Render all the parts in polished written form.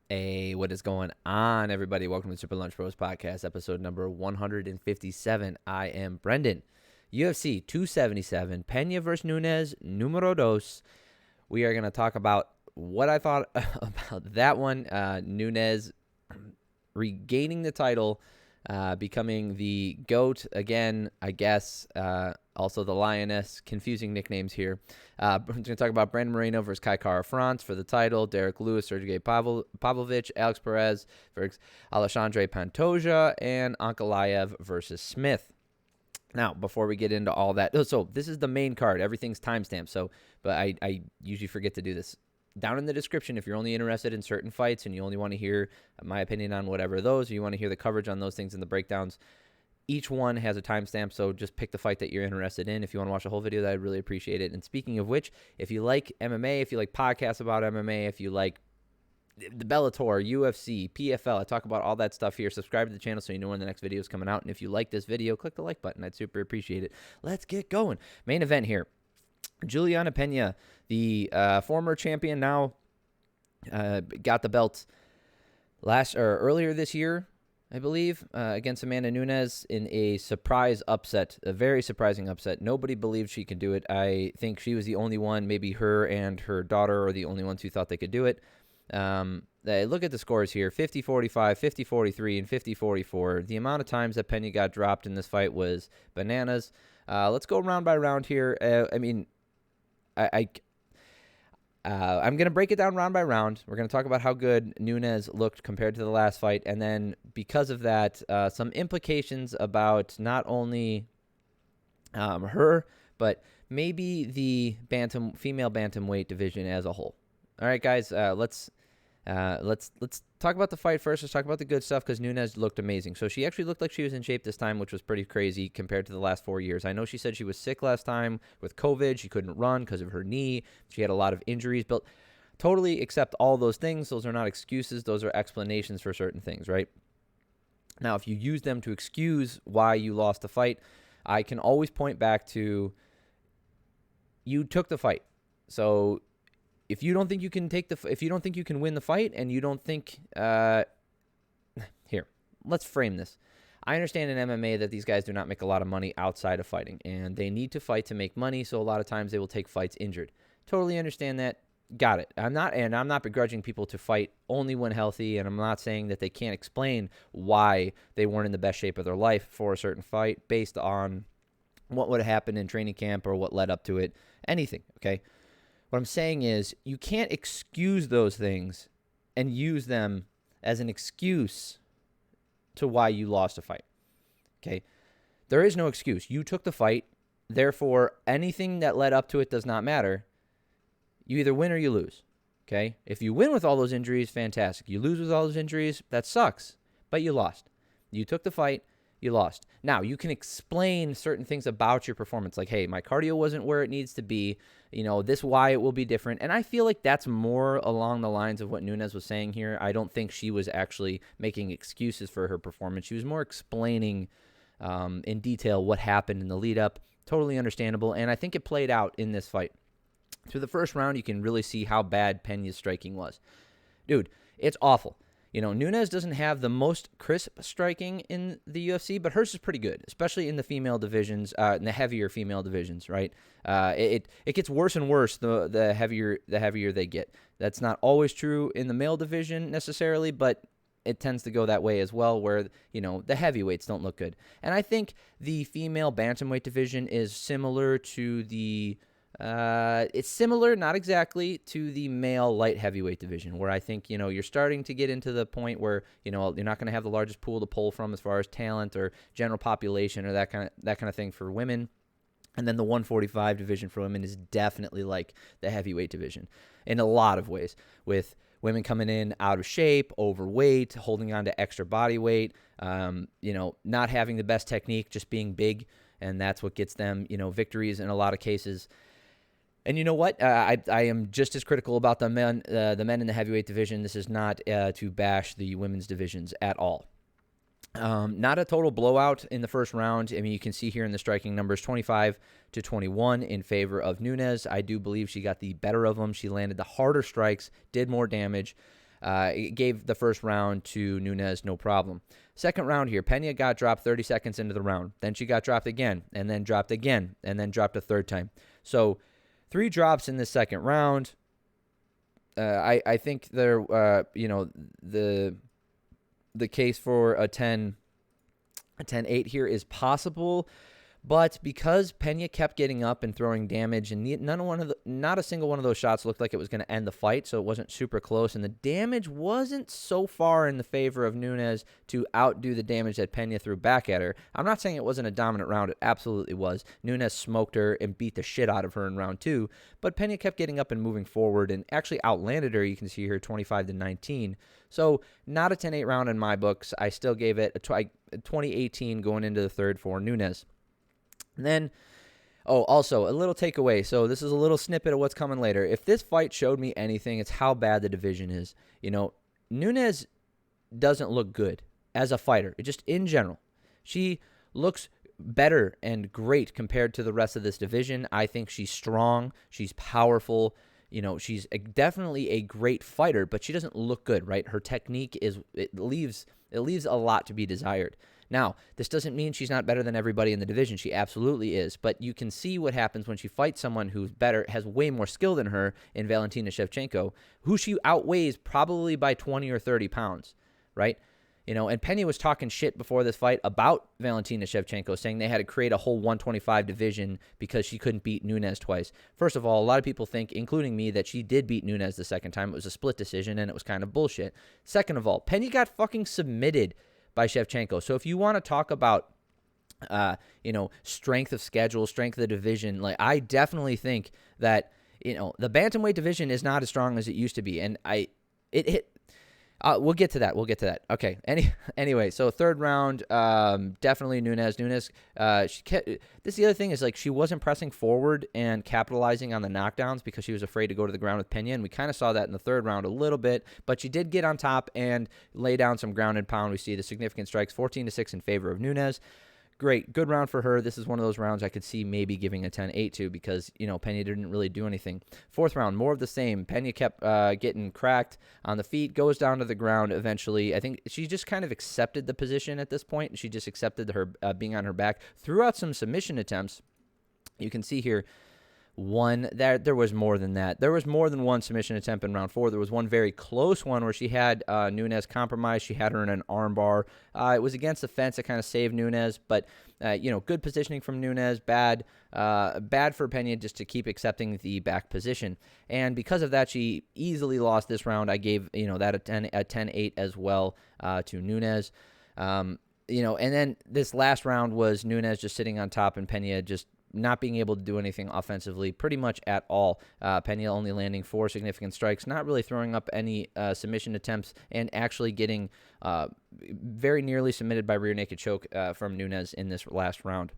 Hey, what is going on, everybody? Welcome to Super Lunch Bros Podcast, episode number 157. I am Brendan. UFC 277, Pena versus Nunes, numero dos. We are going to talk about what I thought about that one. Nunes regaining the title, becoming the GOAT again, I guess. Also the Lioness. Confusing nicknames here. We're going to talk about Brandon Moreno versus Kai Kara-France for the title. Derrick Lewis, Sergei Pavlovich, Alex Perez versus Alexandre Pantoja, and Ankalaev versus Smith. Now, before we get into all that, so this is the main card. Everything's timestamped. But I usually forget to do this. Down in the description, if you're only interested in certain fights and you only want to hear my opinion on whatever those, or you want to hear the coverage on those things and the breakdowns, each one has a timestamp, so just pick the fight that you're interested in. If you want to watch the whole video, I'd really appreciate it. And speaking of which, if you like MMA, if you like podcasts about MMA, if you like the Bellator, UFC, PFL, I talk about all that stuff here. Subscribe to the channel so you know when the next video is coming out. And if you like this video, click the like button. I'd super appreciate it. Let's get going. Main event here. Julianna Pena, the former champion, now got the belt earlier this year, I believe, against Amanda Nunes in a surprise upset, a very surprising upset. Nobody believed she could do it. I think she was the only one, maybe her and her daughter are the only ones who thought they could do it. Look at the scores here, 50-45, 50-43, and 50-44. The amount of times that Pena got dropped in this fight was bananas. Let's go round by round here. I'm going to break it down round by round. We're going to talk about how good Nunes looked compared to the last fight. And then because of that, some implications about not only her, but maybe the female bantamweight division as a whole. All right, guys, let's talk about the fight first. Let's talk about the good stuff because Nunes looked amazing. So she actually looked like she was in shape this time, which was pretty crazy compared to the last 4 years. I know she said she was sick last time with COVID. She couldn't run because of her knee. She had a lot of injuries, but totally accept all those things. Those are not excuses. Those are explanations for certain things, right? Now, if you use them to excuse why you lost the fight, I can always point back to you took the fight. So if you don't think you can if you don't think you can win the fight, and you don't think, here, let's frame this. I understand in MMA that these guys do not make a lot of money outside of fighting, and they need to fight to make money. So a lot of times they will take fights injured. Totally understand that. Got it. I'm not begrudging people to fight only when healthy, and I'm not saying that they can't explain why they weren't in the best shape of their life for a certain fight based on what would have happened in training camp or what led up to it. Anything. Okay. What I'm saying is you can't excuse those things and use them as an excuse to why you lost a fight. Okay? There is no excuse. You took the fight. Therefore, anything that led up to it does not matter. You either win or you lose. Okay? If you win with all those injuries, fantastic. You lose with all those injuries, that sucks. But you lost. You took the fight. You lost. Now, you can explain certain things about your performance, like, hey, my cardio wasn't where it needs to be. This why it will be different. And I feel like that's more along the lines of what Nunes was saying here. I don't think she was actually making excuses for her performance. She was more explaining in detail what happened in the lead up. Totally understandable. And I think it played out in this fight. Through the first round, you can really see how bad Pena's striking was. Dude, it's awful. Nunes doesn't have the most crisp striking in the UFC, but hers is pretty good, especially in the female divisions, in the heavier female divisions, right? It gets worse and worse the heavier they get. That's not always true in the male division necessarily, but it tends to go that way as well, where, the heavyweights don't look good. And I think the female bantamweight division is similar to it's similar, not exactly, to the male light heavyweight division, where I think, you're starting to get into the point where, you're not going to have the largest pool to pull from as far as talent or general population or that kind of thing for women. And then the 145 division for women is definitely like the heavyweight division in a lot of ways, with women coming in out of shape, overweight, holding on to extra body weight, not having the best technique, just being big. And that's what gets them, victories in a lot of cases. And you know what? I am just as critical about the men in the heavyweight division. This is not to bash the women's divisions at all. Not a total blowout in the first round. I mean, you can see here in the striking numbers, 25-21 in favor of Nunes. I do believe she got the better of them. She landed the harder strikes, did more damage. It gave the first round to Nunes, no problem. Second round here, Pena got dropped 30 seconds into the round. Then she got dropped again, and then dropped again, and then dropped a third time. So 3 drops in the second round. I think there, the case for a 10-8 here is possible. But because Pena kept getting up and throwing damage, and not a single one of those shots looked like it was going to end the fight, so it wasn't super close, and the damage wasn't so far in the favor of Nunes to outdo the damage that Pena threw back at her. I'm not saying it wasn't a dominant round. It absolutely was. Nunes smoked her and beat the shit out of her in round 2, but Pena kept getting up and moving forward and actually outlanded her. You can see here 25-19. So not a 10-8 round in my books. I still gave it a 20-18 going into the third for Nunes. And then, also, a little takeaway. So this is a little snippet of what's coming later. If this fight showed me anything, it's how bad the division is. Nunes doesn't look good as a fighter, just in general. She looks better and great compared to the rest of this division. I think she's strong. She's powerful. She's definitely a great fighter, but she doesn't look good, right? Her technique leaves a lot to be desired. Now, this doesn't mean she's not better than everybody in the division. She absolutely is. But you can see what happens when she fights someone who's better, has way more skill than her in Valentina Shevchenko, who she outweighs probably by 20 or 30 pounds, right? And Pena was talking shit before this fight about Valentina Shevchenko, saying they had to create a whole 125 division because she couldn't beat Nunes twice. First of all, a lot of people think, including me, that she did beat Nunes the second time. It was a split decision, and it was kind of bullshit. Second of all, Pena got fucking submitted by Shevchenko. So if you want to talk about, strength of schedule, strength of the division, like I definitely think that, the bantamweight division is not as strong as it used to be. And we'll get to that. Okay. Anyway, so third round, definitely Nunes. This is the other thing is like she wasn't pressing forward and capitalizing on the knockdowns because she was afraid to go to the ground with Pena, and we kind of saw that in the third round a little bit. But she did get on top and lay down some ground and pound. We see the significant strikes, 14-6 in favor of Nunes. Great. Good round for her. This is one of those rounds I could see maybe giving a 10-8 to because, Pena didn't really do anything. Fourth round, more of the same. Pena kept getting cracked on the feet, goes down to the ground eventually. I think she just kind of accepted the position at this point. She just accepted her being on her back. Threw out some submission attempts. You can see here there was more than that. There was more than one submission attempt in round 4. There was one very close one where she had Nunes compromised. She had her in an armbar. It was against the fence that kind of saved Nunes, but good positioning from Nunes. Bad for Pena just to keep accepting the back position, and because of that, she easily lost this round. I gave that a 10-8 as well to Nunes. And then this last round was Nunes just sitting on top and Pena just not being able to do anything offensively pretty much at all. Pena only landing 4 significant strikes, not really throwing up any submission attempts, and actually getting very nearly submitted by rear naked choke from Nunes in this last round.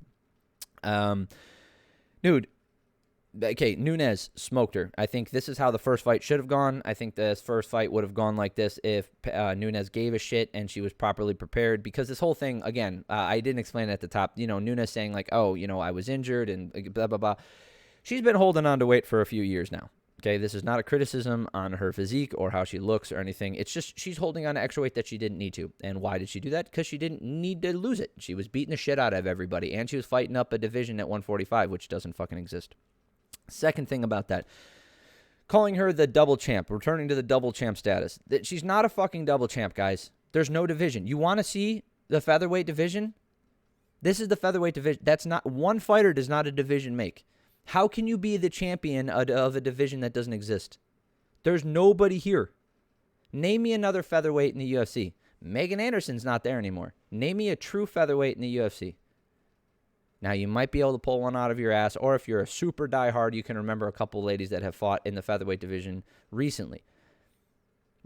Nunes smoked her. I think this is how the first fight should have gone. I think this first fight would have gone like this if Nunes gave a shit and she was properly prepared, because this whole thing, again, I didn't explain it at the top, Nunes saying like, I was injured and blah, blah, blah. She's been holding on to weight for a few years now. Okay, this is not a criticism on her physique or how she looks or anything. It's just she's holding on to extra weight that she didn't need to. And why did she do that? Because she didn't need to lose it. She was beating the shit out of everybody, and she was fighting up a division at 145, which doesn't fucking exist. Second thing about that, calling her the double champ, returning to the double champ status. She's not a fucking double champ, guys. There's no division. You want to see the featherweight division? This is the featherweight division. That's not, one fighter does not a division make. How can you be the champion of a division that doesn't exist? There's nobody here. Name me another featherweight in the UFC. Megan Anderson's not there anymore. Name me a true featherweight in the UFC. Now, you might be able to pull one out of your ass, or if you're a super diehard, you can remember a couple ladies that have fought in the featherweight division recently.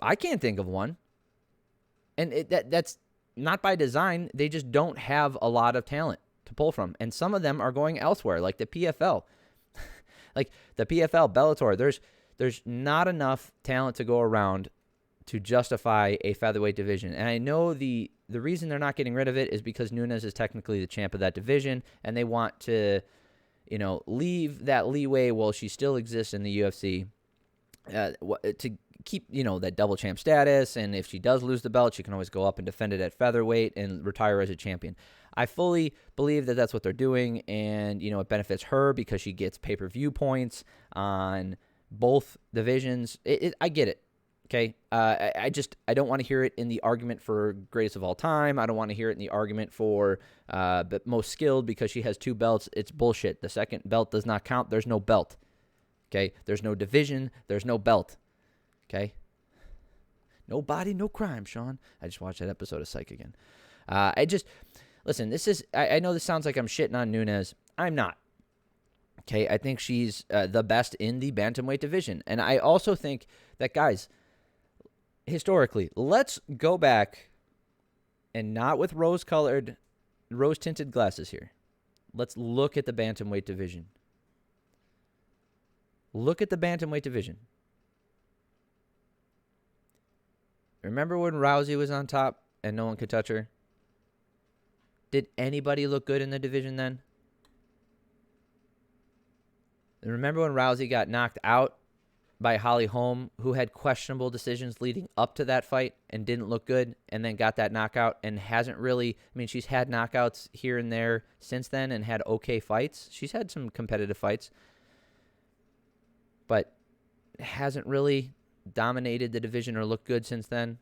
I can't think of one. And that's not by design. They just don't have a lot of talent to pull from. And some of them are going elsewhere, like the PFL. Like the PFL, Bellator, there's not enough talent to go around to justify a featherweight division. And I know the reason they're not getting rid of it is because Nunes is technically the champ of that division, and they want to, leave that leeway while she still exists in the UFC to keep, that double champ status. And if she does lose the belt, she can always go up and defend it at featherweight and retire as a champion. I fully believe that that's what they're doing, and, it benefits her because she gets pay-per-view points on both divisions. I get it. Okay. I don't want to hear it in the argument for greatest of all time. I don't want to hear it in the argument for most skilled because she has 2 belts. It's bullshit. The second belt does not count. There's no belt. Okay. There's no division. There's no belt. Okay. No body, no crime, Sean. I just watched that episode of Psych again. Listen, I know this sounds like I'm shitting on Nunes. I'm not. Okay. I think she's the best in the bantamweight division. And I also think that, guys, historically, let's go back, and not with rose-tinted glasses here. Let's look at the bantamweight division. Look at the bantamweight division. Remember when Rousey was on top and no one could touch her? Did anybody look good in the division then? And remember when Rousey got knocked out by Holly Holm, who had questionable decisions leading up to that fight and didn't look good, and then got that knockout and hasn't really, she's had knockouts here and there since then and had okay fights. She's had some competitive fights, but hasn't really dominated the division or looked good since then.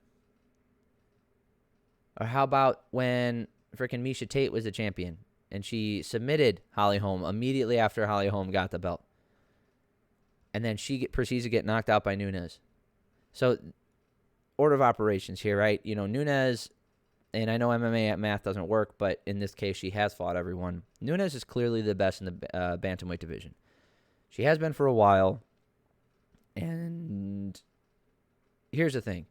Or how about when freaking Miesha Tate was the champion and she submitted Holly Holm immediately after Holly Holm got the belt? And then she proceeds to get knocked out by Nunes. So, order of operations here, right? Nunes, and I know MMA math doesn't work, but in this case, she has fought everyone. Nunes is clearly the best in the bantamweight division. She has been for a while. And here's the thing.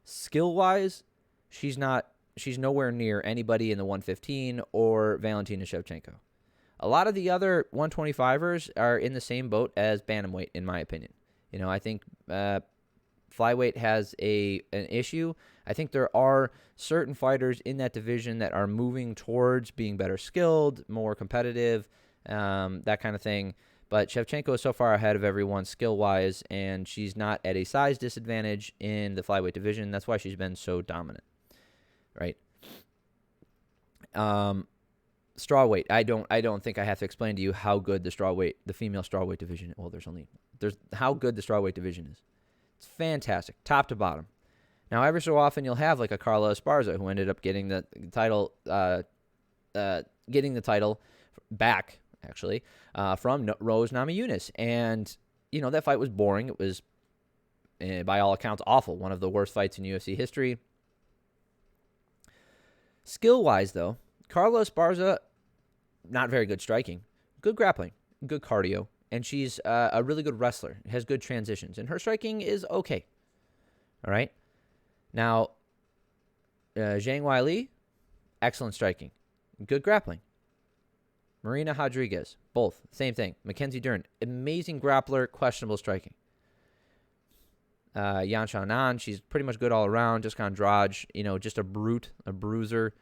Skill-wise, she's nowhere near anybody in the 115 or Valentina Shevchenko. A lot of the other 125ers are in the same boat as bantamweight, in my opinion. I think flyweight has an issue. I think there are certain fighters in that division that are moving towards being better skilled, more competitive, that kind of thing. But Shevchenko is so far ahead of everyone skill-wise, and she's not at a size disadvantage in the flyweight division. That's why she's been so dominant, right? Strawweight. I don't think I have to explain to you how good the female strawweight division. Well, there's how good the strawweight division is. It's fantastic, top to bottom. Now, every so often you'll have like a Carla Esparza who ended up getting the title, back actually from Rose Namajunas, and that fight was boring. It was, by all accounts, awful. One of the worst fights in UFC history. Skill-wise, though, Carla Esparza, not very good striking, good grappling, good cardio, and she's a really good wrestler, has good transitions, and her striking is okay. All right? Now, Zhang Weili, excellent striking, good grappling. Marina Rodriguez, both, same thing. Mackenzie Dern, amazing grappler, questionable striking. Yan Xiaonan, she's pretty much good all around. Jessica Andrade, just a brute, a bruiser.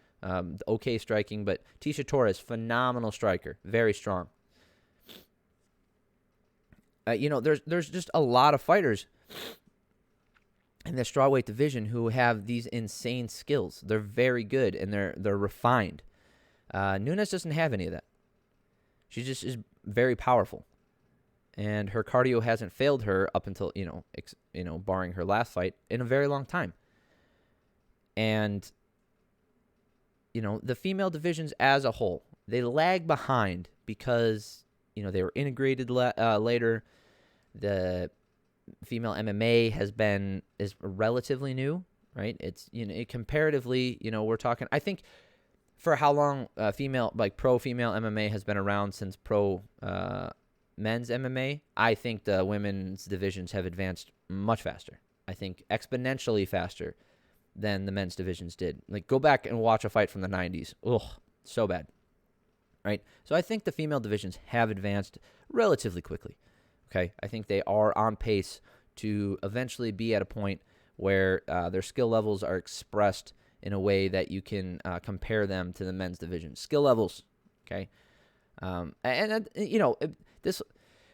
Okay striking, but Tisha Torres, phenomenal striker, very strong. There's just a lot of fighters in the strawweight division who have these insane skills. They're very good and they're refined. Nunes doesn't have any of that. She just is very powerful, and her cardio hasn't failed her up until barring her last fight, in a very long time. And the female divisions as a whole, they lag behind because they were integrated later. The female MMA is relatively new, right? It's comparatively, we're talking. I think for how long pro female MMA has been around since pro men's MMA, I think the women's divisions have advanced much faster. I think exponentially faster than the men's divisions did. Like, go back and watch a fight from the 90s. Ugh, so bad. Right? So I think the female divisions have advanced relatively quickly. Okay? I think they are on pace to eventually be at a point where their skill levels are expressed in a way that you can compare them to the men's division. Skill levels, okay? This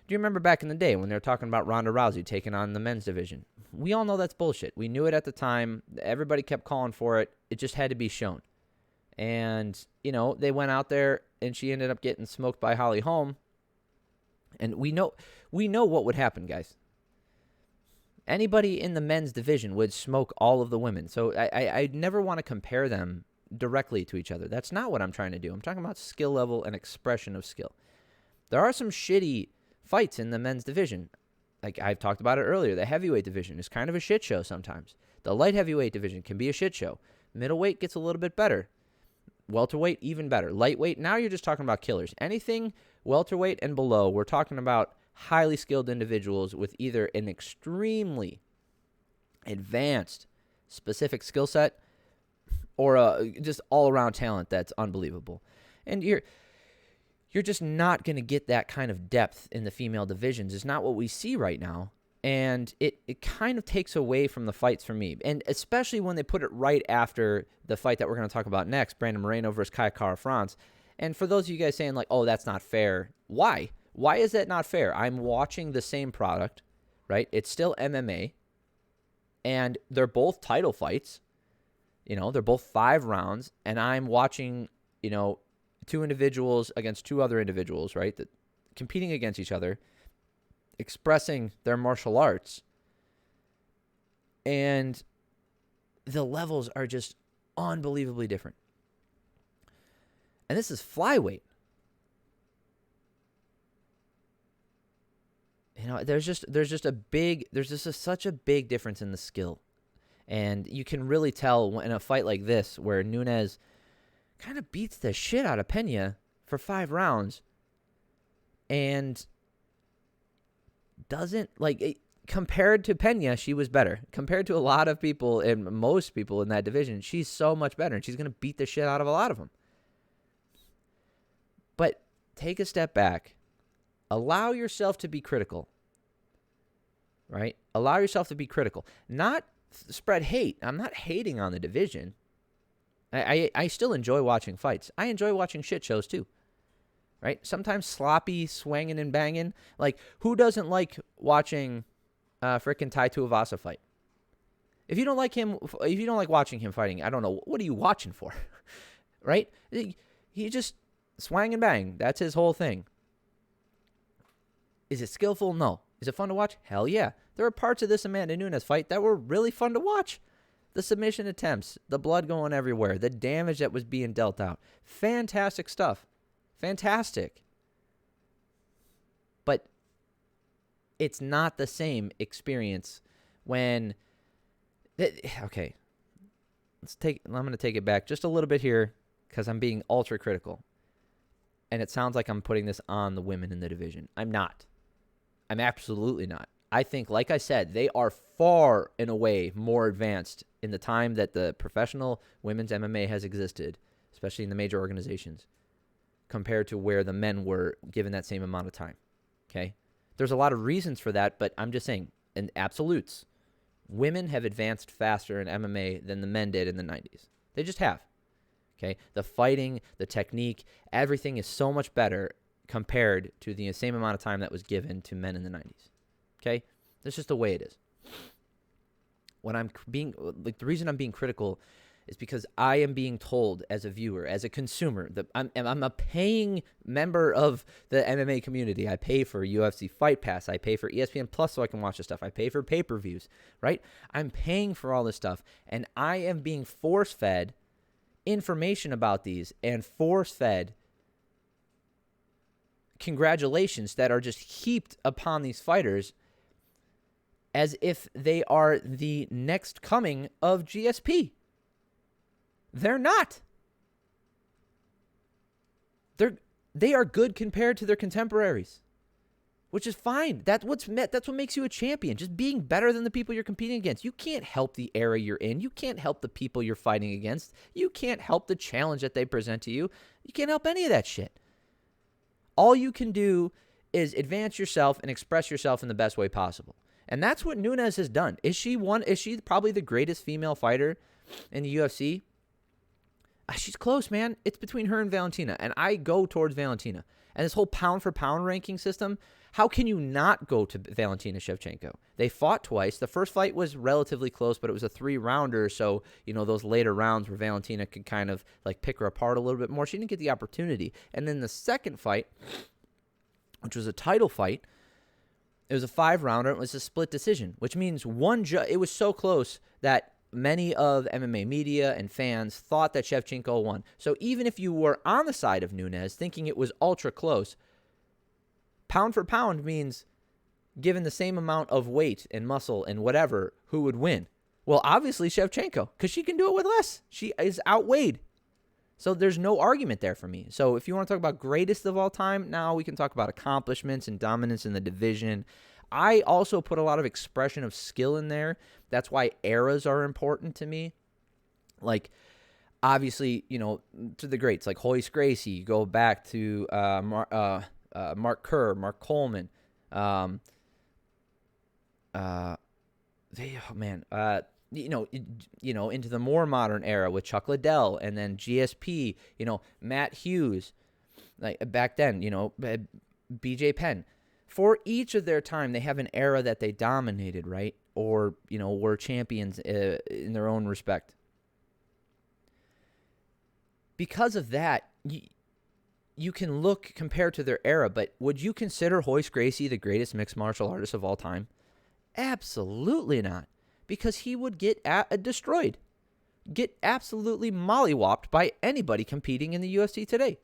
Do you remember back in the day when they were talking about Ronda Rousey taking on the men's division? We all know that's bullshit. We knew it at the time. Everybody kept calling for it. It just had to be shown. And, they went out there and she ended up getting smoked by Holly Holm. And we know what would happen, guys. Anybody in the men's division would smoke all of the women. So I never want to compare them directly to each other. That's not what I'm trying to do. I'm talking about skill level and expression of skill. There are some shitty fights in the men's division. Like I've talked about it earlier, the heavyweight division is kind of a shit show sometimes. The light heavyweight division can be a shit show. Middleweight gets a little bit better. Welterweight, even better. Lightweight, now you're just talking about killers. Anything welterweight and below, we're talking about highly skilled individuals with either an extremely advanced specific skill set or just all-around talent that's unbelievable. And you're just not going to get that kind of depth in the female divisions. It's not what we see right now. And it kind of takes away from the fights for me. And especially when they put it right after the fight that we're going to talk about next, Brandon Moreno versus Kai Kara-France. And for those of you guys saying like, oh, that's not fair. Why? Why is that not fair? I'm watching the same product, right? It's still MMA. And they're both title fights. They're both 5 rounds. And I'm watching, 2 individuals against 2 other individuals, right? That competing against each other, expressing their martial arts, and the levels are just unbelievably different. And this is flyweight. There's just such a big difference in the skill. And you can really tell in a fight like this where Nunes kind of beats the shit out of Pena for 5 rounds and doesn't, compared to Pena, she was better. Compared to a lot of people and most people in that division, she's so much better, and she's going to beat the shit out of a lot of them. But take a step back. Allow yourself to be critical, right? Allow yourself to be critical. Not spread hate. I'm not hating on the division. I still enjoy watching fights. I enjoy watching shit shows too. Right? Sometimes sloppy, swanging and banging. Like, who doesn't like watching frickin' Tai Tuivasa fight? If you don't like watching him fighting, I don't know, what are you watching for? Right? He just swang and bang. That's his whole thing. Is it skillful? No. Is it fun to watch? Hell yeah. There are parts of this Amanda Nunes fight that were really fun to watch. The submission attempts, the blood going everywhere, the damage that was being dealt out. Fantastic stuff. Fantastic. But it's not the same experience when... Okay. I'm going to take it back just a little bit here because I'm being ultra critical. And it sounds like I'm putting this on the women in the division. I'm not. I'm absolutely not. I think, like I said, they are far and away more advanced in the time that the professional women's MMA has existed, especially in the major organizations, compared to where the men were given that same amount of time. Okay? There's a lot of reasons for that, but I'm just saying, in absolutes, women have advanced faster in MMA than the men did in the 90s. They just have. Okay? The fighting, the technique, everything is so much better compared to the same amount of time that was given to men in the 90s. Okay? That's just the way it is. When I'm being, the reason I'm being critical is because I am being told as a viewer, as a consumer, that I'm a paying member of the MMA community. I pay for UFC Fight Pass. I pay for ESPN Plus so I can watch this stuff. I pay for pay-per-views, right? I'm paying for all this stuff, and I am being force-fed information about these and force-fed congratulations that are just heaped upon these fighters as if they are the next coming of GSP. They're not. They are good compared to their contemporaries, which is fine. That's what makes you a champion, just being better than the people you're competing against. You can't help the era you're in. You can't help the people you're fighting against. You can't help the challenge that they present to you. You can't help any of that shit. All you can do is advance yourself and express yourself in the best way possible. And that's what Nunes has done. Is she probably the greatest female fighter in the UFC? She's close, man. It's between her and Valentina, and I go towards Valentina. And this whole pound-for-pound ranking system, How can you not go to Valentina Shevchenko? They fought twice. The first fight was relatively close, but it was a 3-rounder. So, those later rounds where Valentina could kind of like pick her apart a little bit more, she didn't get the opportunity. And then the second fight, which was a title fight, it was a 5-rounder. It was a split decision, which means it was so close that many of MMA media and fans thought that Shevchenko won. So even if you were on the side of Nunes thinking it was ultra close, pound for pound means given the same amount of weight and muscle and whatever, who would win? Well, obviously Shevchenko, because she can do it with less. She is outweighed. So there's no argument there for me. So if you want to talk about greatest of all time, now we can talk about accomplishments and dominance in the division. I also put a lot of expression of skill in there. That's why eras are important to me. Like, obviously, to the greats, like Royce Gracie, go back to Mark Kerr, Mark Coleman. Into the more modern era with Chuck Liddell and then GSP, Matt Hughes, like back then, BJ Penn. For each of their time, they have an era that they dominated, right? Or, were champions in their own respect. Because of that, you can look compared to their era, but would you consider Royce Gracie the greatest mixed martial artist of all time? Absolutely not, because he would get destroyed, get absolutely mollywopped by anybody competing in the UFC today.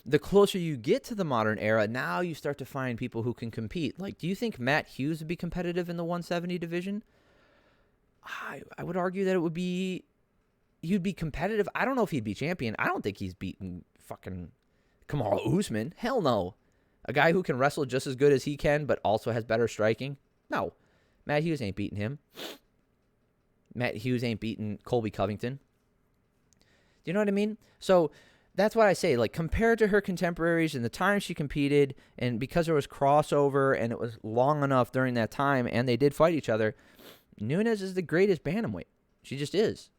The closer you get to the modern era, now you start to find people who can compete. Like, do you think Matt Hughes would be competitive in the 170 division? I would argue that he'd be competitive. I don't know if he'd be champion. I don't think he's beaten fucking Kamaru Usman. Hell no. A guy who can wrestle just as good as he can, but also has better striking? No. Matt Hughes ain't beating him. Matt Hughes ain't beating Colby Covington. Do you know what I mean? So that's what I say. Like, compared to her contemporaries and the time she competed, and because there was crossover and it was long enough during that time and they did fight each other, Nunes is the greatest bantamweight. She just is.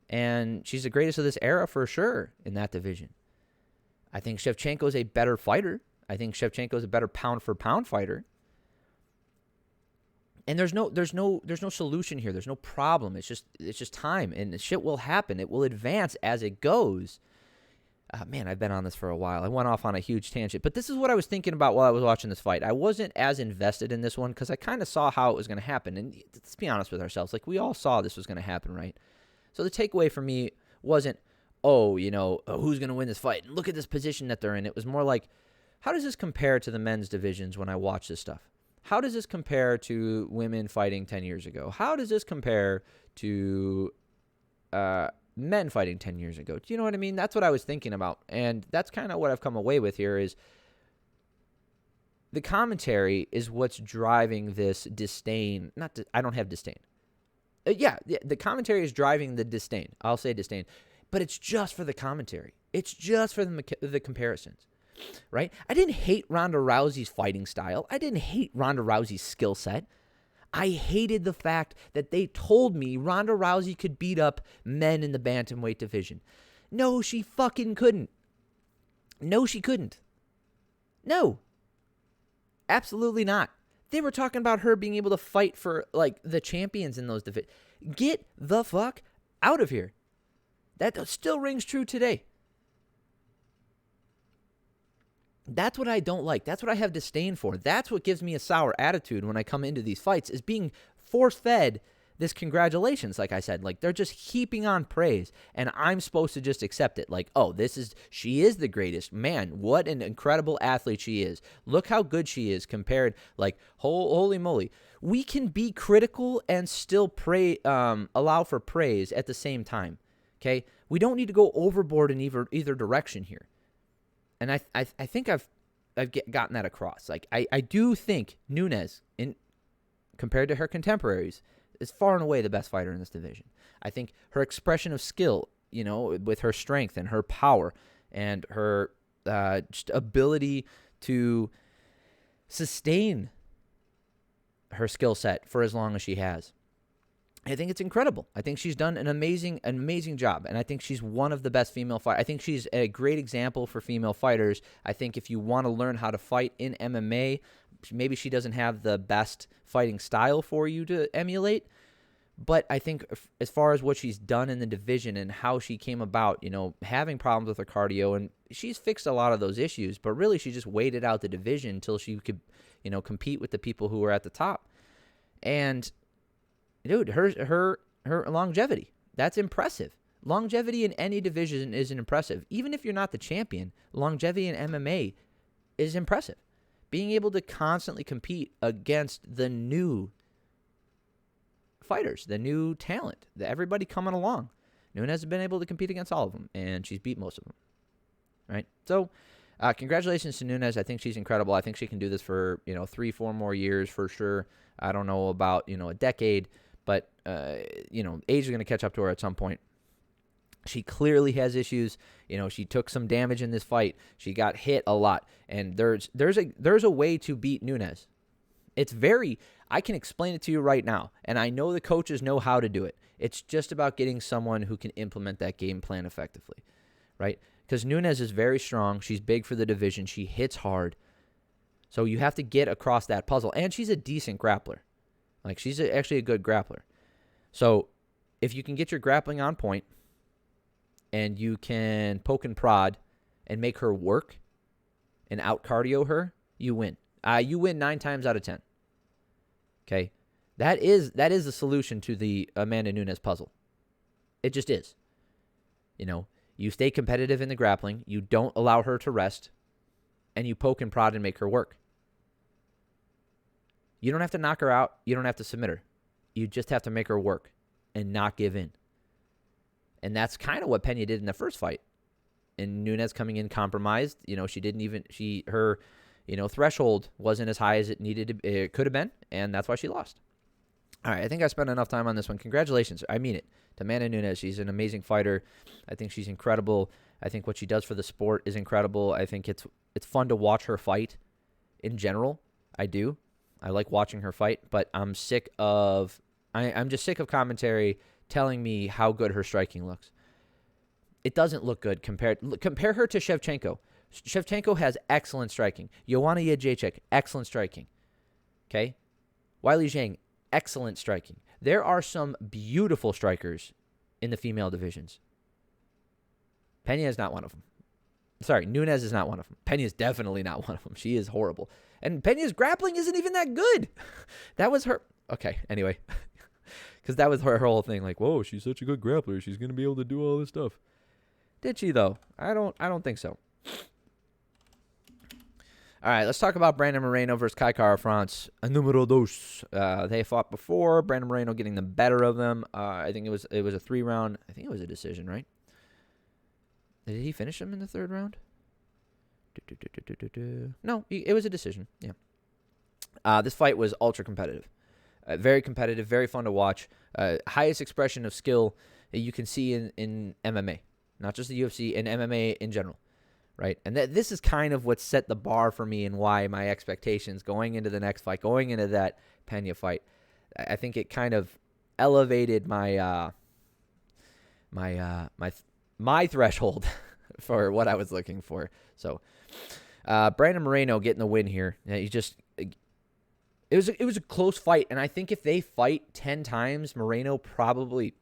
And she's the greatest of this era for sure in that division. I think Shevchenko is a better fighter. I think Shevchenko is a better pound-for-pound fighter. And there's no solution here. There's no problem. It's just time, and shit will happen. It will advance as it goes. Man, I've been on this for a while. I went off on a huge tangent, but this is what I was thinking about while I was watching this fight. I wasn't as invested in this one because I kind of saw how it was going to happen. And let's be honest with ourselves. Like, we all saw this was going to happen, right? So the takeaway for me wasn't, who's going to win this fight? And look at this position that they're in. It was more like, how does this compare to the men's divisions when I watch this stuff? How does this compare to women fighting 10 years ago? How does this compare to men fighting 10 years ago? Do you know what I mean? That's what I was thinking about. And that's kind of what I've come away with here is the commentary is what's driving this disdain. I don't have disdain. The commentary is driving the disdain. I'll say disdain. But it's just for the commentary. It's just for the comparisons. Right? I didn't hate Ronda Rousey's fighting style. I didn't hate Ronda Rousey's skill set. I hated the fact that they told me Ronda Rousey could beat up men in the bantamweight division. No, she fucking couldn't. No, she couldn't. No. Absolutely not. They were talking about her being able to fight for, like, the champions in those divisions. Get the fuck out of here. That still rings true today. That's what I don't like. That's what I have disdain for. That's what gives me a sour attitude when I come into these fights, is being force-fed this congratulations, like I said. Like, they're just heaping on praise, and I'm supposed to just accept it. Like, she is the greatest. Man, what an incredible athlete she is. Look how good she is compared, like, holy moly. We can be critical and still allow for praise at the same time, okay? We don't need to go overboard in either direction here. And I think I've gotten that across. Like, I do think Nunes, compared to her contemporaries, is far and away the best fighter in this division. I think her expression of skill, with her strength and her power and her just ability to sustain her skill set for as long as she has. I think it's incredible. I think she's done an amazing job, and I think she's one of the best female fighters. I think she's a great example for female fighters. I think if you want to learn how to fight in MMA, maybe she doesn't have the best fighting style for you to emulate, but I think as far as what she's done in the division and how she came about, having problems with her cardio, and she's fixed a lot of those issues, but really she just waited out the division until she could, compete with the people who were at the top. And dude, her longevity, that's impressive. Longevity in any division is impressive. Even if you're not the champion, longevity in MMA is impressive. Being able to constantly compete against the new fighters, the new talent, everybody coming along. Nunes has been able to compete against all of them, and she's beat most of them. Right? So, congratulations to Nunes. I think she's incredible. I think she can do this for, 3-4 more years for sure. I don't know about, a decade. But, age is going to catch up to her at some point. She clearly has issues. She took some damage in this fight. She got hit a lot. And there's a way to beat Nunes. I can explain it to you right now. And I know the coaches know how to do it. It's just about getting someone who can implement that game plan effectively, right? Because Nunes is very strong. She's big for the division. She hits hard. So you have to get across that puzzle. And she's a decent grappler. Like, she's actually a good grappler. So, if you can get your grappling on point and you can poke and prod and make her work and out-cardio her, you win. You win 9 times out of 10. Okay? That is the solution to the Amanda Nunes puzzle. It just is. You stay competitive in the grappling, you don't allow her to rest, and you poke and prod and make her work. You don't have to knock her out. You don't have to submit her. You just have to make her work and not give in. And that's kind of what Pena did in the first fight. And Nunes coming in compromised. Her threshold wasn't as high as it could have been, and that's why she lost. All right, I think I spent enough time on this one. Congratulations. I mean it. To Amanda Nunes. She's an amazing fighter. I think she's incredible. I think what she does for the sport is incredible. I think it's fun to watch her fight in general. I do. I like watching her fight, but I'm just sick of commentary telling me how good her striking looks. It doesn't look good compare her to Shevchenko. Shevchenko has excellent striking. Joanna Jędrzejczyk, excellent striking. Okay? Weili Zhang, excellent striking. There are some beautiful strikers in the female divisions. Pena is not one of them. Sorry, Nunes is not one of them. Pena is definitely not one of them. She is horrible. And Pena's grappling isn't even that good. That was her. Okay, anyway. Because that was her whole thing. Like, whoa, she's such a good grappler. She's going to be able to do all this stuff. Did she, though? I don't think so. All right, let's talk about Brandon Moreno versus Kai Kara France. Numero dos. They fought before. Brandon Moreno getting the better of them. I think it was a 3-round. I think it was a decision, right? Did he finish him in the 3rd round? No, it was a decision. Yeah. This fight was ultra competitive. Very competitive, very fun to watch. Highest expression of skill that you can see in MMA. Not just the UFC, in MMA in general. Right? And this is kind of what set the bar for me and why my expectations going into the next fight, going into that Pena fight, I think it kind of elevated my my threshold for what I was looking for. So, Brandon Moreno getting the win here. It was a close fight, and I think if they fight 10 times, Moreno probably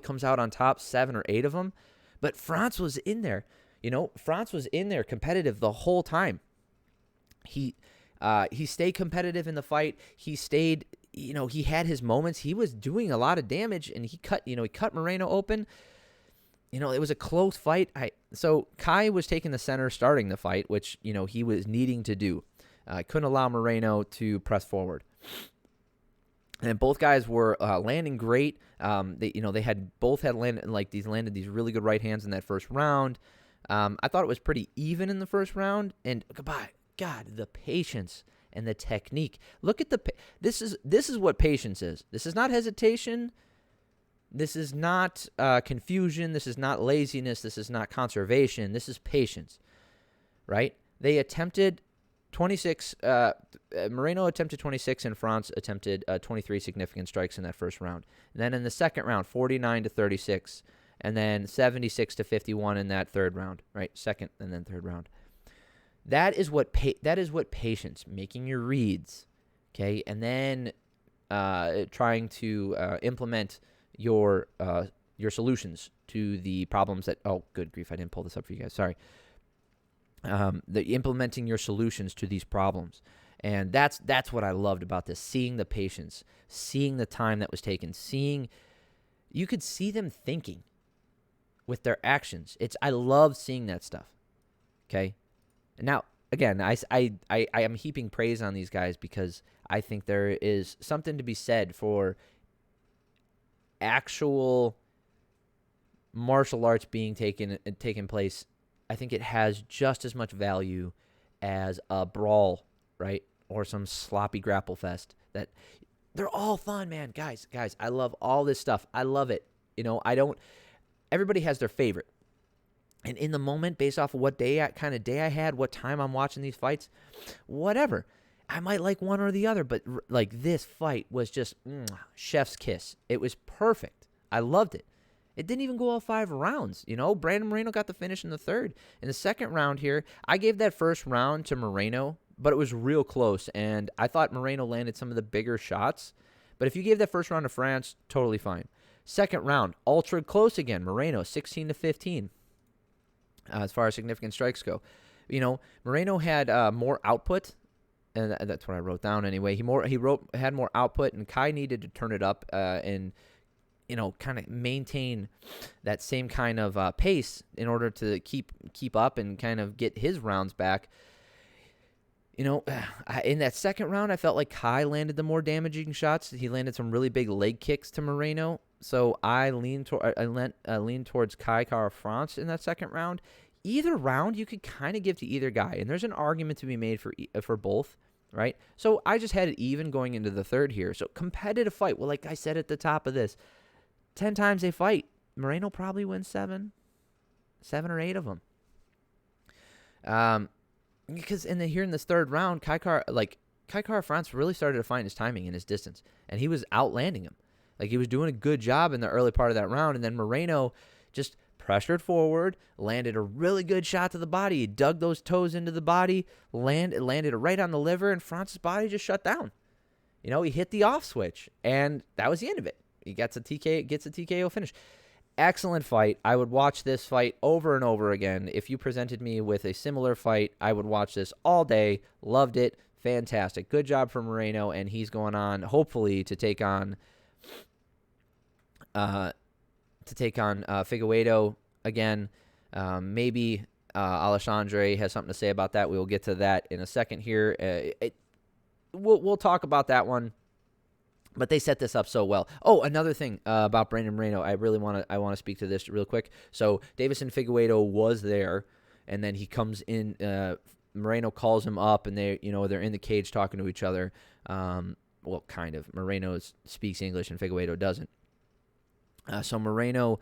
comes out on top 7 or 8 of them. But France was in there. France was in there competitive the whole time. He stayed competitive in the fight. He stayed, he had his moments. He was doing a lot of damage, and he cut Moreno open. It was a close fight. So Kai was taking the center starting the fight, which, he was needing to do. Couldn't allow Moreno to press forward. And both guys were landing great. They landed these really good right hands in that first round. I thought it was pretty even in the first round. And God, the patience and the technique. Look at this is what patience is. This is not hesitation. This is not confusion. This is not laziness. This is not conservation. This is patience, right? They attempted 26. Moreno attempted 26, and France attempted 23 significant strikes in that first round. And then in the second round, 49 to 36, and then 76 to 51 in that third round. Right, second and then third round. That is what patience, making your reads, okay, and then trying to implement your solutions to the problems that. Oh, good grief! I didn't pull this up for you guys. Sorry. Implementing your solutions to these problems, and that's what I loved about this. Seeing the patience, seeing the time that was taken, you could see them thinking with their actions. I love seeing that stuff. Okay. Now, again, I am heaping praise on these guys because I think there is something to be said for actual martial arts being taken place. I think it has just as much value as a brawl, right? Or some sloppy grapple fest. That they're all fun, man. Guys, I love all this stuff. I love it. Everybody has their favorite. And in the moment, based off of what kind of day I had, what time I'm watching these fights, whatever. I might like one or the other, but like this fight was just chef's kiss. It was perfect. I loved it. It didn't even go all 5 rounds. Brandon Moreno got the finish in the third. In the second round here, I gave that first round to Moreno, but it was real close. And I thought Moreno landed some of the bigger shots. But if you gave that first round to France, totally fine. Second round, ultra close again. Moreno, 16 to 15. As far as significant strikes go, Moreno had more output, and that's what I wrote down anyway. He had more output, and Kai needed to turn it up and kind of maintain that same kind of pace in order to keep up and kind of get his rounds back. In that second round, I felt like Kai landed the more damaging shots. He landed some really big leg kicks to Moreno. So I leaned towards Kai Kara-France in that second round. Either round you could kind of give to either guy, and there's an argument to be made for both, right? So I just had it even going into the third here. So competitive fight. Well, like I said at the top of this, 10 times they fight. Moreno probably wins 7 or 8 of them. Because here in this third round, Kai Kara-France really started to find his timing and his distance, and he was outlanding him. Like, he was doing a good job in the early part of that round, and then Moreno just pressured forward, landed a really good shot to the body. He dug those toes into the body, landed right on the liver, and France's body just shut down. He hit the off switch, and that was the end of it. He gets a TKO finish. Excellent fight. I would watch this fight over and over again. If you presented me with a similar fight, I would watch this all day. Loved it. Fantastic. Good job for Moreno, and he's going on, hopefully, to take on Figueiredo again. Maybe Alexandre has something to say about that. We will get to that in a second here. We'll talk about that one, but they set this up so well. Oh, another thing about Brandon Moreno, I want to speak to this real quick. So Deiveson Figueiredo was there, and then he comes in. Moreno calls him up, and they're in the cage talking to each other. Well, kind of. Moreno speaks English, and Figueiredo doesn't. So Moreno,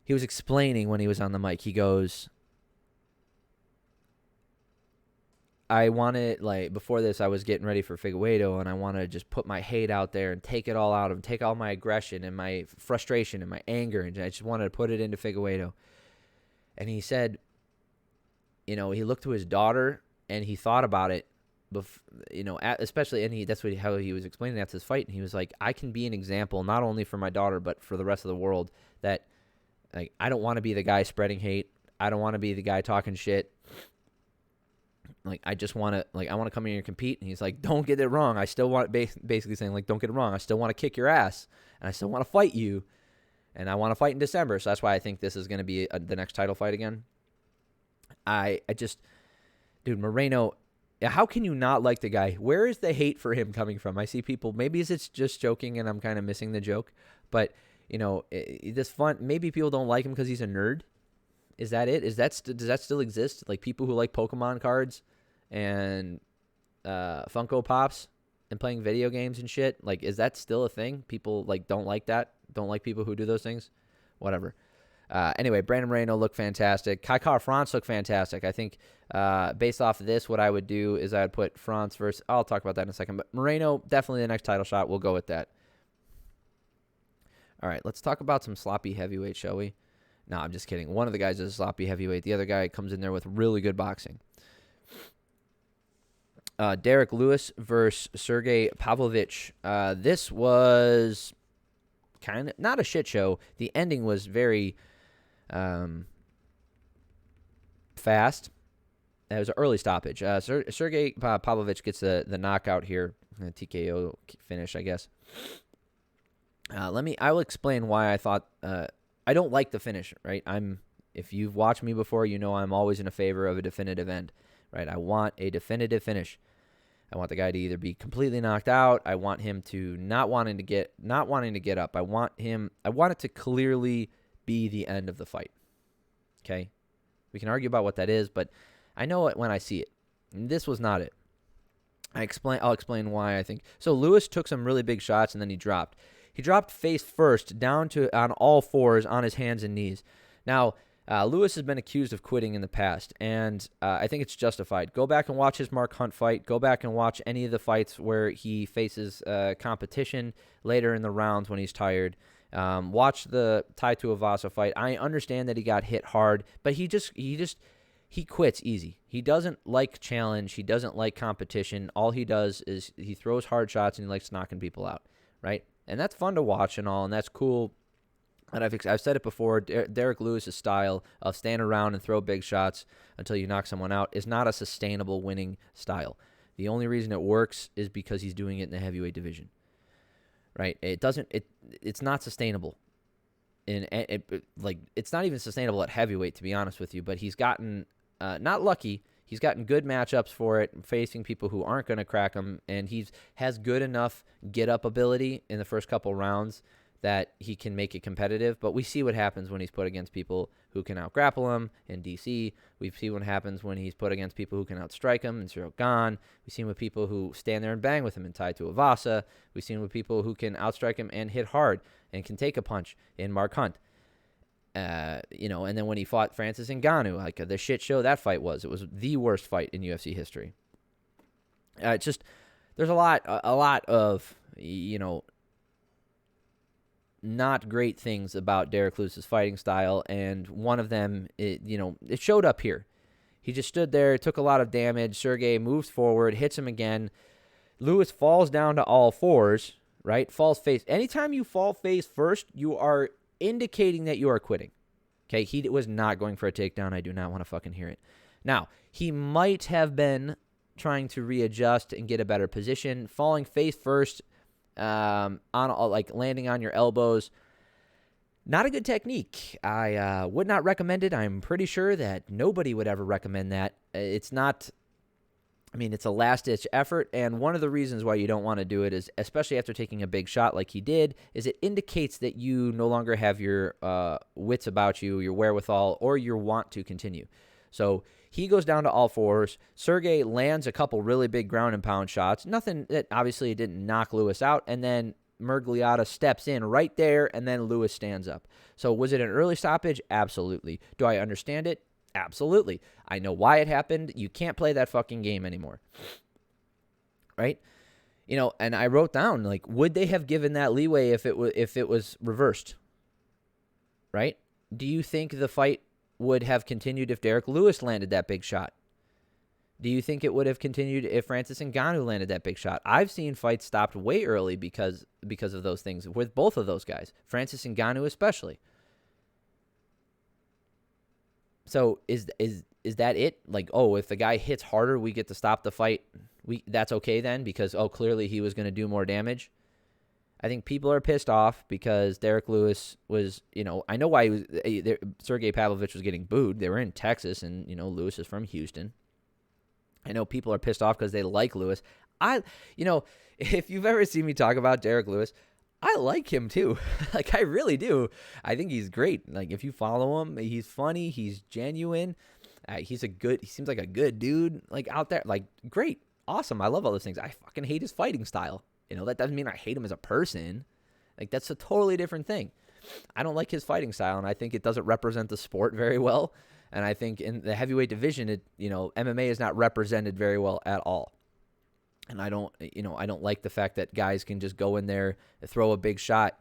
he was explaining when he was on the mic. He goes, I wanted, before this, I was getting ready for Figueiredo, and I wanted to just put my hate out there and take it all out of him, take all my aggression and my frustration and my anger, and I just wanted to put it into Figueiredo. And he said, he looked to his daughter, and he thought about it, especially, and that's how he was explaining after this fight, and he was like, I can be an example, not only for my daughter, but for the rest of the world, that I don't want to be the guy spreading hate. I don't want to be the guy talking shit. I just want to, I want to come in here and compete. And he's like, don't get it wrong. I still want, basically saying, don't get it wrong. I still want to kick your ass, and I still want to fight you, and I want to fight in December. So that's why I think this is going to be the next title fight again. Dude, Moreno, how can you not like the guy? Where is the hate for him coming from? I see people, maybe it's just joking and I'm kind of missing the joke, but this fun, maybe people don't like him because he's a nerd. Is that it? Does that still exist? Like, people who like Pokemon cards and Funko Pops and playing video games and shit? Like, is that still a thing? People don't like that? Don't like people who do those things? Whatever. Anyway, Brandon Moreno looked fantastic. Kai France looked fantastic. I think based off of this, what I would do is I would put France versus, I'll talk about that in a second, but Moreno, definitely the next title shot. We'll go with that. All right, let's talk about some sloppy heavyweight, shall we? No, I'm just kidding. One of the guys is a sloppy heavyweight. The other guy comes in there with really good boxing. Derrick Lewis versus Sergei Pavlovich. This was kind of not a shit show. The ending was very fast. It was an early stoppage. Sergei Pavlovich gets the knockout here, the TKO finish, I guess. I will explain why I thought I don't like the finish. Right, if you've watched me before, you know I'm always in a favor of a definitive end. Right, I want a definitive finish. I want the guy to either be completely knocked out. I want him to not wanting to get up. I want it to clearly be the end of the fight. Okay? We can argue about what that is, but I know it when I see it. And this was not it. I'll explain why I think. So Lewis took some really big shots and then he dropped. He dropped face first down on all fours on his hands and knees. Now, Lewis has been accused of quitting in the past, and I think it's justified. Go back and watch his Mark Hunt fight. Go back and watch any of the fights where he faces competition later in the rounds when he's tired. Watch the Tai Tuivasa fight. I understand that he got hit hard, but he quits easy. He doesn't like challenge. He doesn't like competition. All he does is he throws hard shots and he likes knocking people out, right? And that's fun to watch and all, and that's cool. And I've said it before, Derrick Lewis' style of stand around and throw big shots until you knock someone out is not a sustainable winning style. The only reason it works is because he's doing it in the heavyweight division, right? It's not sustainable. It's not even sustainable at heavyweight, to be honest with you, but he's gotten, not lucky, he's gotten good matchups for it, facing people who aren't going to crack him, and he has good enough get-up ability in the first couple rounds that he can make it competitive. But we see what happens when he's put against people who can out-grapple him in DC. We see what happens when he's put against people who can outstrike him in Cyril Gane. We've seen with people who stand there and bang with him in Tai Tuivasa. We've seen with people who can outstrike him and hit hard and can take a punch in Mark Hunt. And then when he fought Francis Ngannou, like the shit show that fight was. It was the worst fight in UFC history. There's a lot of, not great things about Derrick Lewis's fighting style, and one of them, it showed up here. He just stood there, took a lot of damage. Sergei moves forward, hits him again. Lewis falls down to all fours, right? Falls face. Anytime you fall face first, you are indicating that you are quitting. Okay, he was not going for a takedown. I do not want to fucking hear it. Now, he might have been trying to readjust and get a better position. Falling face first, landing on your elbows, not a good technique. I would not recommend it. I'm pretty sure that nobody would ever recommend that. It's a last-ditch effort, and one of the reasons why you don't want to do it is, especially after taking a big shot like he did, is it indicates that you no longer have your wits about you, your wherewithal, or your want to continue. So he goes down to all fours. Sergei lands a couple really big ground and pound shots. Nothing that obviously didn't knock Lewis out. And then Miragliotta steps in right there, and then Lewis stands up. So was it an early stoppage? Absolutely. Do I understand it? Absolutely. I know why it happened. You can't play that fucking game anymore. Right? And I wrote down, would they have given that leeway if it was reversed? Right? Do you think the fight would have continued if Derrick Lewis landed that big shot? Do you think it would have continued if Francis Ngannou landed that big shot? I've seen fights stopped way early because of those things with both of those guys, Francis Ngannou especially. So is that it? If the guy hits harder, we get to stop the fight. That's okay then because clearly he was going to do more damage. I think people are pissed off because Derrick Lewis was, I know why Sergei Pavlovich was getting booed. They were in Texas, and, Lewis is from Houston. I know people are pissed off because they like Lewis. If you've ever seen me talk about Derrick Lewis, I like him too. I really do. I think he's great. If you follow him, he's funny. He's genuine. He seems like a good dude, out there. Great. Awesome. I love all those things. I fucking hate his fighting style. That doesn't mean I hate him as a person. That's a totally different thing. I don't like his fighting style, and I think it doesn't represent the sport very well. And I think in the heavyweight division, MMA is not represented very well at all. And I don't like the fact that guys can just go in there, throw a big shot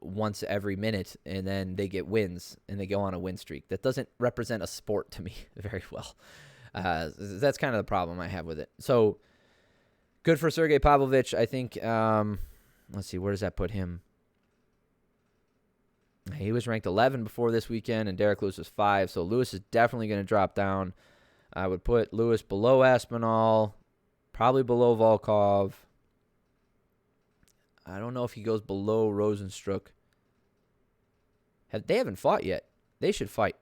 once every minute, and then they get wins, and they go on a win streak. That doesn't represent a sport to me very well. That's kind of the problem I have with it. So, good for Sergei Pavlovich. I think, let's see, where does that put him? He was ranked 11 before this weekend, and Derrick Lewis was 5, so Lewis is definitely going to drop down. I would put Lewis below Aspinall, probably below Volkov. I don't know if he goes below Rosenstruck. They haven't fought yet. They should fight.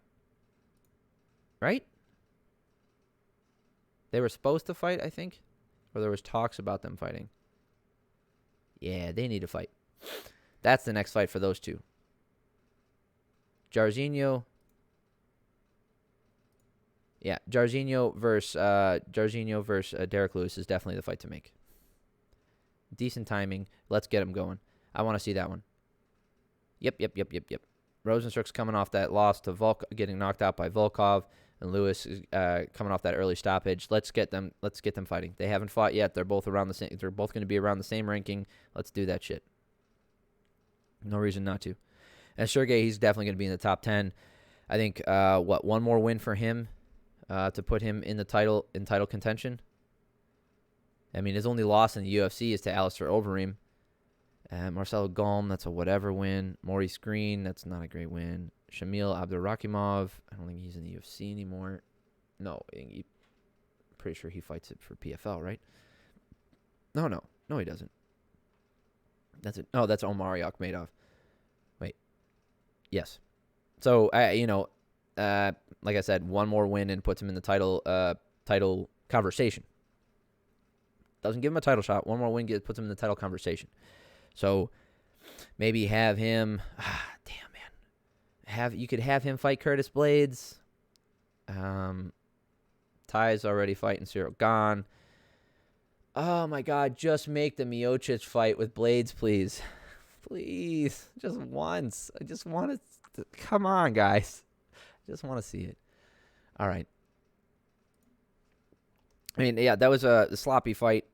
Right? They were supposed to fight, I think. Or there was talks about them fighting. Yeah, they need to fight. That's the next fight for those two. Jairzinho. Yeah, Jairzinho versus Derrick Lewis is definitely the fight to make. Decent timing. Let's get him going. I want to see that one. Yep. Rosenstruck's coming off that loss to getting knocked out by Volkov, and Lewis is coming off that early stoppage. Let's get them fighting. They haven't fought yet. They're both around the same. They're both going to be around the same ranking. Let's do that shit. No reason not to. And Sergei, he's definitely going to be in the top 10. I think one more win for him to put him in the title contention. I mean, his only loss in the UFC is to Alistair Overeem. Marcelo Golm, that's a whatever win. Maurice Green, that's not a great win. Shamil Abdurakhimov, I don't think he's in the UFC anymore. No, I'm pretty sure he fights it for PFL, right? No, he doesn't. That's it. No, that's Omar Akhmedov. Wait. Yes. So, like I said, one more win and puts him in the title conversation. Doesn't give him a title shot. One more win puts him in the title conversation. So maybe have him. Damn, man. You could have him fight Curtis Blades. Ty's already fighting Cyril Gane. Oh my God! Just make the Miocic fight with Blades, please. Please, just once. I just want to. Come on, guys. I just want to see it. All right. I mean, yeah, that was a sloppy fight.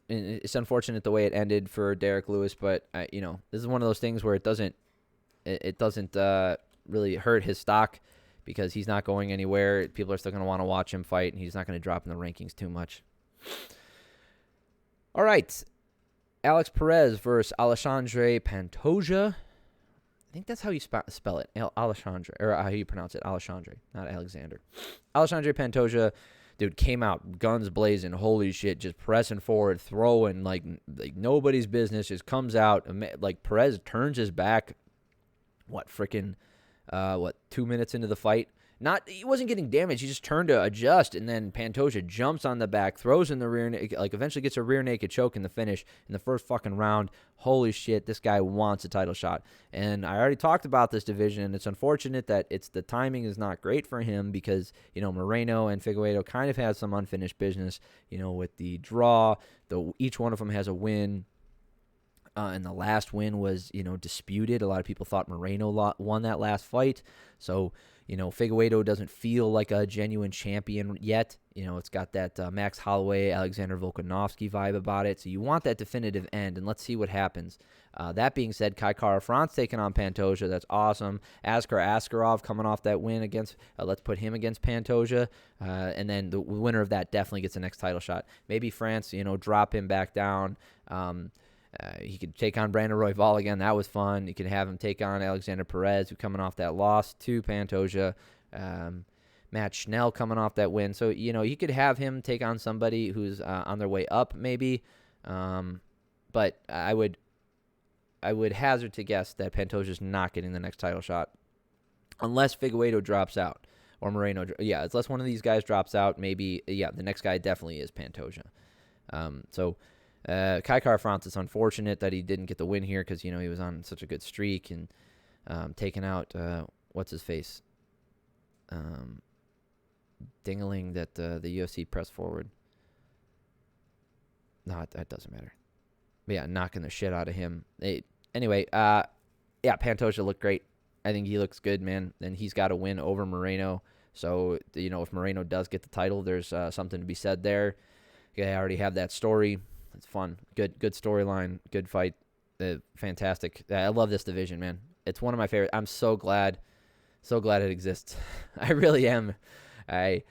It's unfortunate the way it ended for Derrick Lewis, but this is one of those things where it doesn't really hurt his stock because he's not going anywhere. People are still going to want to watch him fight, and he's not going to drop in the rankings too much. All right, Alex Perez versus Alexandre Pantoja. I think that's how you spell it, Alexandre, or how you pronounce it, Alexandre, not Alexander. Alexandre Pantoja. Dude, came out guns blazing, holy shit, just pressing forward, throwing like nobody's business, just comes out. Like Perez turns his back, 2 minutes into the fight? He wasn't getting damaged, he just turned to adjust, and then Pantoja jumps on the back, throws in the rear, eventually gets a rear naked choke in the finish in the first fucking round. Holy shit, this guy wants a title shot. And I already talked about this division, and it's unfortunate that the timing is not great for him because, Moreno and Figueiredo kind of have some unfinished business, with the draw. Each one of them has a win. And the last win was, disputed. A lot of people thought Moreno won that last fight. So, Figueiredo doesn't feel like a genuine champion yet. It's got that Max Holloway, Alexander Volkanovski vibe about it. So you want that definitive end, and let's see what happens. That being said, Kai Kara-France taking on Pantoja. That's awesome. Askar Askarov coming off that win against, let's put him against Pantoja. And then the winner of that definitely gets the next title shot. Maybe France, drop him back down. He could take on Brandon Royval again. That was fun. You could have him take on Alexander Perez, who coming off that loss to Pantoja. Matt Schnell coming off that win. So, you could have him take on somebody who's on their way up maybe. But I would hazard to guess that Pantoja's not getting the next title shot unless Figueiredo drops out or Moreno. Yeah, unless one of these guys drops out, maybe, the next guy definitely is Pantoja. Kai Kara-France, it's unfortunate that he didn't get the win here because, he was on such a good streak and taking out, what's-his-face? Dingling that the UFC pressed forward. No, that doesn't matter. But yeah, knocking the shit out of him. Anyway, Yeah, Pantoja looked great. I think he looks good, man. And he's got a win over Moreno. So, if Moreno does get the title, there's something to be said there. Yeah, I already have that story. It's fun. Good storyline. Good fight. Fantastic. I love this division, man. It's one of my favorite. I'm so glad it exists. I really am. I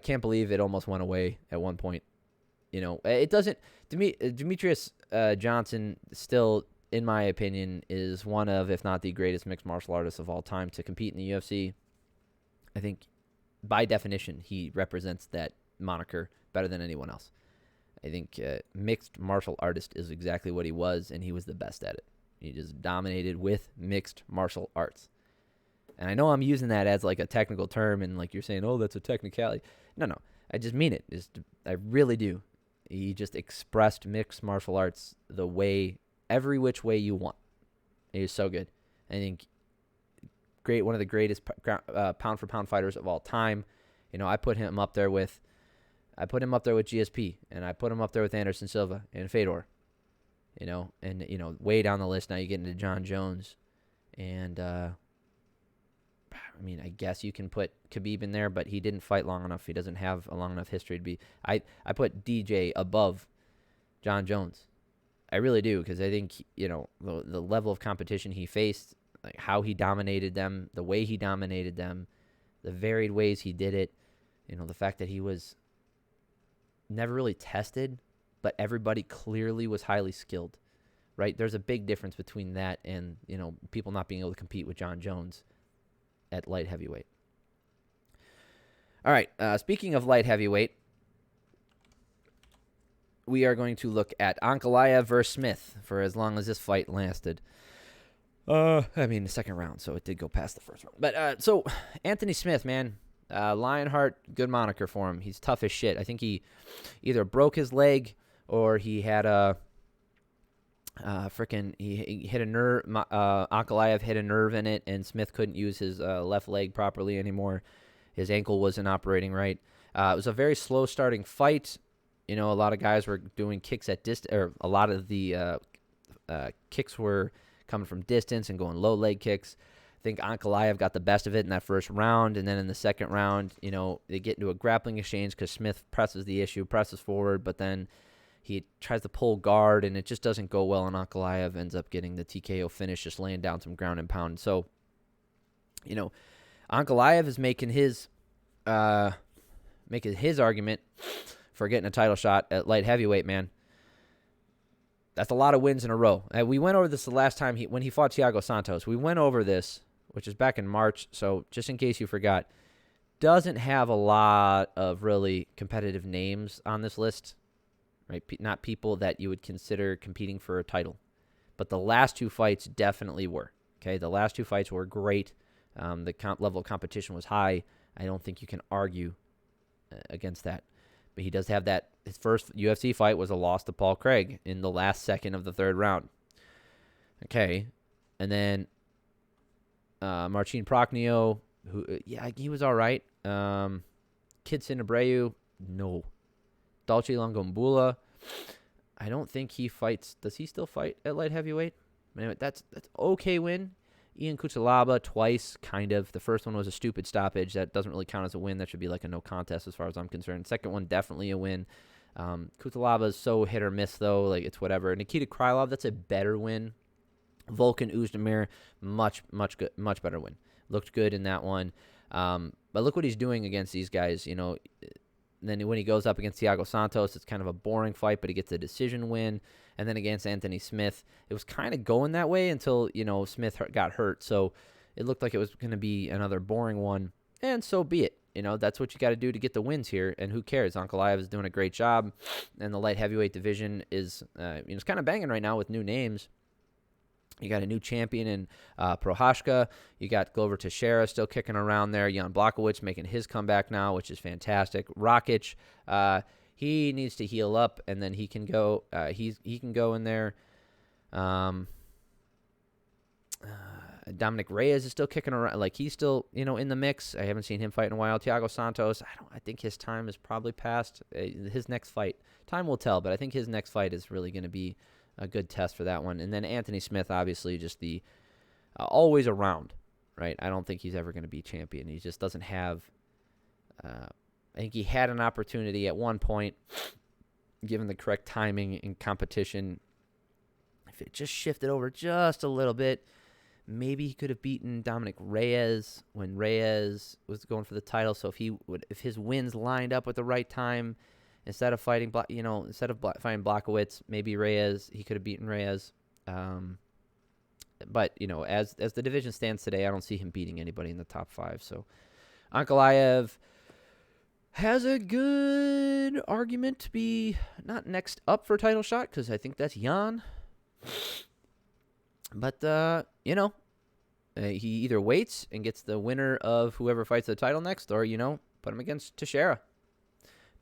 can't believe it almost went away at one point. It doesn't. Demetrius Johnson still, in my opinion, is one of, if not the greatest mixed martial artists of all time to compete in the UFC. I think, by definition, he represents that moniker better than anyone else. I think mixed martial artist is exactly what he was, and he was the best at it. He just dominated with mixed martial arts. And I know I'm using that as like a technical term, and like you're saying, oh, that's a technicality. No, I just mean it. I really do. He just expressed mixed martial arts the way, every which way you want. He is so good. I think one of the greatest pound for pound fighters of all time. I put him up there with GSP, and I put him up there with Anderson Silva and Fedor. Way down the list now you get into John Jones, and I guess you can put Khabib in there, but he didn't fight long enough. He doesn't have a long enough history to be. I put DJ above John Jones. I really do, because I think, the level of competition he faced, like how he dominated them, the way he dominated them, the varied ways he did it, the fact that he was never really tested, but everybody clearly was highly skilled, right? There's a big difference between that and, people not being able to compete with John Jones at light heavyweight. All right, speaking of light heavyweight, we are going to look at Ankalaev versus Smith for as long as this fight lasted. The second round, so it did go past the first round. But so Anthony Smith, man, Lionheart, good moniker for him. He's tough as shit. I think he either broke his leg or he had he hit a nerve. Ankalaev hit a nerve in it, and Smith couldn't use his left leg properly anymore. His ankle wasn't operating right. It was a very slow starting fight. A lot of guys were doing kicks at distance, or a lot of the kicks were coming from distance and going low leg kicks. I think Ankalaev got the best of it in that first round, and then in the second round, they get into a grappling exchange because Smith presses forward, but then he tries to pull guard, and it just doesn't go well, and Ankalaev ends up getting the TKO finish, just laying down some ground and pound. So, Ankalaev is making his argument for getting a title shot at light heavyweight, man. That's a lot of wins in a row. We went over this the last time when he fought Thiago Santos. We went over this, which is back in March, so just in case you forgot, doesn't have a lot of really competitive names on this list, right? Not people that you would consider competing for a title. But the last two fights definitely were. Okay, the last two fights were great. The level of competition was high. I don't think you can argue against that. But he does have that. His first UFC fight was a loss to Paul Craig in the last second of the third round. Okay. And then Marcin Prachnio, who, he was all right. Kidson Abreu, no. Dolce Longombula, I don't think he fights. Does he still fight at light heavyweight? Anyway, that's okay win. Ian Cutelaba twice, kind of. The first one was a stupid stoppage. That doesn't really count as a win. That should be like a no contest as far as I'm concerned. Second one, definitely a win. Cutelaba is so hit or miss, though. Like, it's whatever. Nikita Krylov, that's a better win. Volkan Oezdemir, much better win. Looked good in that one. But look what he's doing against these guys. Then when he goes up against Thiago Santos, it's kind of a boring fight, but he gets a decision win. And then against Anthony Smith, it was kind of going that way until, Smith got hurt. So it looked like it was going to be another boring one. And so be it. That's what you got to do to get the wins here. And who cares? Ankalaev is doing a great job. And the light heavyweight division is, it's kind of banging right now with new names. You got a new champion in Prochazka. You got Glover Teixeira still kicking around there. Jan Blachowicz making his comeback now, which is fantastic. Rakic, he needs to heal up, and then he can go. He can go in there. Dominic Reyes is still kicking around. Like, he's still, in the mix. I haven't seen him fight in a while. Thiago Santos, I think his time is probably past. His next fight, time will tell, but I think his next fight is really going to be a good test for that one. And then Anthony Smith, obviously, just the always around, right? I don't think he's ever going to be champion. He just doesn't have. I think he had an opportunity at one point, given the correct timing and competition. If it just shifted over just a little bit, maybe he could have beaten Dominic Reyes when Reyes was going for the title. So if his wins lined up at the right time, instead of fighting fighting Blachowicz, maybe he could have beaten Reyes. But as the division stands today, I don't see him beating anybody in the top 5. So Ankalaev has a good argument to be not next up for a title shot, because I think that's Jan. But, he either waits and gets the winner of whoever fights the title next, or, put him against Teixeira.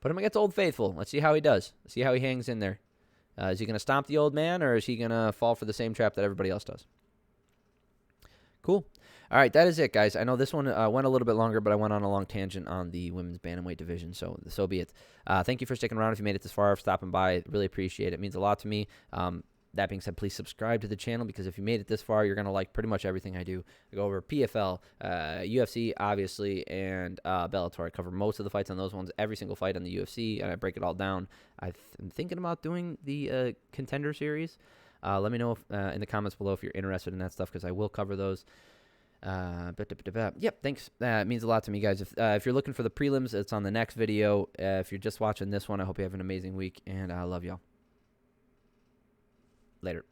Put him against Old Faithful. Let's see how he does. Let's see how he hangs in there. Is he going to stomp the old man, or is he going to fall for the same trap that everybody else does? Cool. All right, that is it, guys. I know this one went a little bit longer, but I went on a long tangent on the women's bantamweight division, so be it. Thank you for sticking around if you made it this far, stopping by. Really appreciate it. It means a lot to me. That being said, please subscribe to the channel, because if you made it this far, you're going to like pretty much everything I do. I go over PFL, UFC, obviously, and Bellator. I cover most of the fights on those ones, every single fight on the UFC, and I break it all down. I'm thinking about doing the Contender Series. Let me know in the comments below if you're interested in that stuff, because I will cover those. Yep, thanks. It means a lot to me, guys. If you're looking for the prelims, it's on the next video. If you're just watching this one, I hope you have an amazing week, and I love y'all. Later.